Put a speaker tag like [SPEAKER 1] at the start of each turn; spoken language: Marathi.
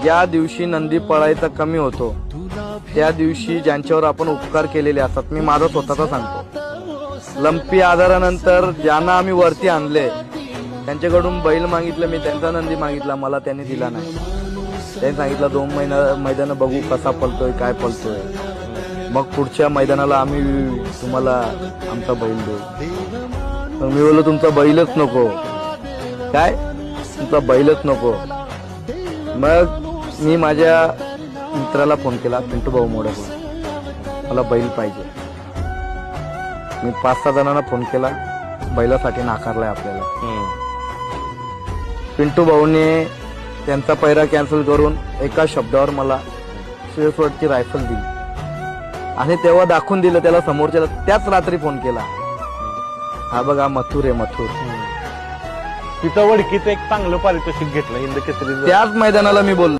[SPEAKER 1] ज्या दिवशी नंदी पळायचा कमी होतो त्या दिवशी ज्यांच्यावर आपण उपकार केलेले असतात, मी माझा स्वतःचा सांगतो, लंपी आजारानंतर ज्यांना आम्ही वरती आणले त्यांच्याकडून बैल मागितलं, मी त्यांचा नंदी मागितला, मला त्यांनी दिला नाही. त्यांनी सांगितलं 2 मैदान बघू कसा पळतोय काय पळतोय, मग पुढच्या मैदानाला आम्ही तुम्हाला आमचा बैल देऊ. मग मी बोललो तुमचा बैलच नको, काय तुमचा बैलच नको. मग मी माझ्या मित्राला फोन केला, पिंटू भाऊ मोडक, मला बैल पाहिजे. मी 5-6 जणांना फोन केला, बैलासाठी नाकारलाय आपल्याला. पिंटू भाऊने त्यांचा पैरा कॅन्सल करून एका शब्दावर मला शिरसवडची रायफल दिली आणि तेव्हा दाखवून दिलं त्याला समोरच्याला. त्याच रात्री फोन केला, हा बघा मथुर आहे मथुर.
[SPEAKER 2] तिथं वडकीचं एक चांगलं पारितोषिक घेतलं हिंद केसरी.
[SPEAKER 1] त्याच मैदानाला मी बोललो.